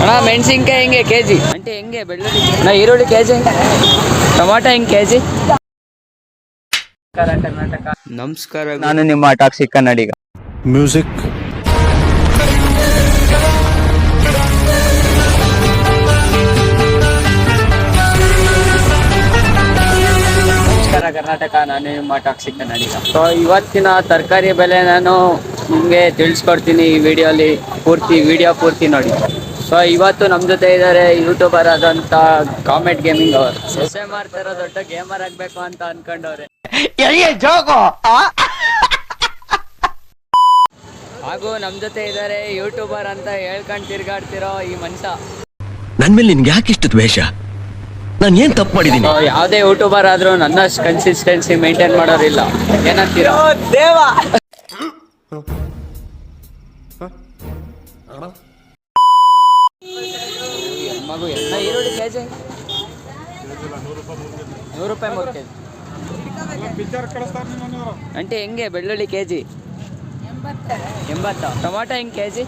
ಅಣ್ಣ ಮೆಣಸಿನ್ಕಾಯಿ ಹೆಂಗೆ ಕೆಜಿ? ಅಂಟೆ ಹೆಂಗೆ ಬೆಳ್ಳುಳ್ಳಿ? ಅಣ್ಣ ಈರುಳ್ಳಿ ಕೆಜಿ ಹೆಂಗೆ? ಟೊಮಾಟೊ ಹೆಂಗೆ ಕೆಜಿ? ಕರ್ನಾಟಕ. ನಮಸ್ಕಾರ, ನಾನು ನಿಮ್ಮ ಟಾಕ್ಸಿಕ್ ಕನ್ನಡಿಗ. ಮ್ಯೂಸಿಕ್ ನಮಸ್ಕಾರ ಕರ್ನಾಟಕ, ನಾನು ನಿಮ್ಮ ಟಾಕ್ಸಿಕ್ ಕನ್ನಡಿಗ. ಸೊ ಇವತ್ತಿನ ತರಕಾರಿ ಬೆಲೆ ನಾನು ನಿಮಗೆ ತಿಳಿಸ್ಕೊಡ್ತೀನಿ ಈ ವಿಡಿಯೋಲಿ. ವಿಡಿಯೋ ಪೂರ್ತಿ ನೋಡಿ. ಸೊ ಇವತ್ತು ನಮ್ಮ ಜೊತೆ ಇದ್ದಾರೆ ಯೂಟ್ಯೂಬರ್ ಆದಂಥ ಕಾಮೆಟ್ ಗೇಮಿಂಗ್ ಅವರು. ಸೊಸೆ ಮಾಡ್ತಾರೋ ದೊಡ್ಡ ಗೇಮರ್ ಆಗಬೇಕು ಅಂತ ಅನ್ಕೊಂಡವ್ರೆ. ಹಾಗೂ ನಮ್ಮ ಜೊತೆ ಇದ್ದಾರೆ ಯೂಟ್ಯೂಬರ್ ಅಂತ ಹೇಳ್ಕೊಂಡು ತಿರ್ಗಾಡ್ತಿರೋ ಈ ಮನುಷ್ಯ. ನನ್ ಮೇಲೆ ನಿನ್ಗೆ ಯಾಕೆ ಇಷ್ಟು ದ್ವೇಷ? ನಾನು ಏನ್ ತಪ್ಪು ಮಾಡಿದೀನಿ? ಯಾವುದೇ ಯೂಟ್ಯೂಬರ್ ಆದ್ರೂ ನನ್ನಷ್ಟು ಕನ್ಸಿಸ್ಟೆನ್ಸಿ ಮೇಂಟೈನ್ ಮಾಡೋರಿಲ್ಲ. ಏನಂತೀರಾ? ದೇವ ಮಗು ಎಲ್ಲ ಈರುಳ್ಳಿ ಕೆಜಿ 100 ರೂಪಾಯಿ 3 ಕೆಜಿ. ಅಂಟೆ ಹೆಂಗೆ ಬೆಳ್ಳುಳ್ಳಿ ಕೆಜಿ? 80. ಟೊಮಾಟೊ ಹೆಂಗೆ ಕೆಜಿ?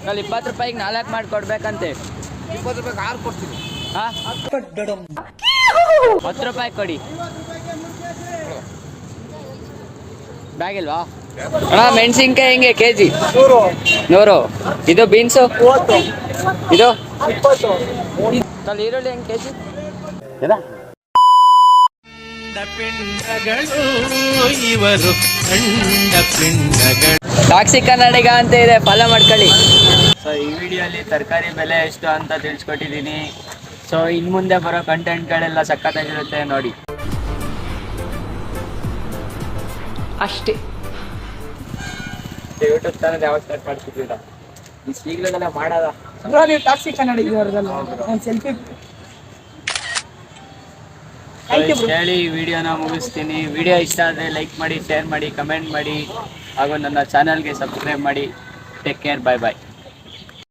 ಅಲ್ಲಿ 20 ರೂಪಾಯಿಗೆ 4 ಮಾಡಿಕೊಡ್ಬೇಕಂತೆ. 20 ರೂಪಾಯಿಗೆ 6 ಕೊಡ್ತೀನಿ. ಹಾಂ 10 ರೂಪಾಯಿ ಕೊಡಿ. ಬ್ಯಾಗ್ ಇಲ್ವಾ? ಅಣ್ಣ ಮೆಣಸಿನ್ಕಾಯಿ ಹೆಂಗೆ ಕೆಜಿ? 100. ಇದು ಬೀನ್ಸು? ಇದು 20. ಅಲ್ಲಿ ಈರುಳ್ಳಿ ಹೆಂಗೆ ಕೆಜಿ? ಇವರು ಟಾಕ್ಸಿಕ್ ಕನ್ನಡಿಗ ಅಂತ ಇದೆ, ಫಾಲೋ ಮಾಡ್ಕೊಳ್ಳಿ. ಸೊ ಈ ವಿಡಿಯೋಲಿ ತರಕಾರಿ ಬೆಲೆ ಎಷ್ಟು ಅಂತ ತಿಳಿಸ್ಕೊಟ್ಟಿದ್ದೀನಿ. ಸೊ ಇನ್ನು ಮುಂದೆ ಬರೋ ಕಂಟೆಂಟ್ಗಳೆಲ್ಲ ಸಖತ್ತಾಗಿರುತ್ತೆ ನೋಡಿ. ಅಷ್ಟೇ. ಯೂಟ್ಯೂಬ್ ಚಾನಲ್ ಯಾವಾಗ ಸ್ಟಾರ್ಟ್ ಮಾಡ್ತಿದ್ದೀರಾ? ಈಗಲೆಲ್ಲ ಮಾಡೋದ ನೀವು ಟಾಕ್ಸಿಕ್ ಕನ್ನಡಿಗರದಲ್ಲ ಒಂದು ಸೆಲ್ಫಿ ಹೇಳಿ ವಿಡಿಯೋನ ಮುಗಿಸ್ತೀನಿ. ವಿಡಿಯೋ ಇಷ್ಟ ಆದರೆ ಲೈಕ್ ಮಾಡಿ, ಶೇರ್ ಮಾಡಿ, ಕಮೆಂಟ್ ಮಾಡಿ, ಹಾಗೂ ನನ್ನ ಚಾನಲ್ಗೆ ಸಬ್ಸ್ಕ್ರೈಬ್ ಮಾಡಿ. ಟೇಕ್ ಕೇರ್, ಬಾಯ್ ಬಾಯ್.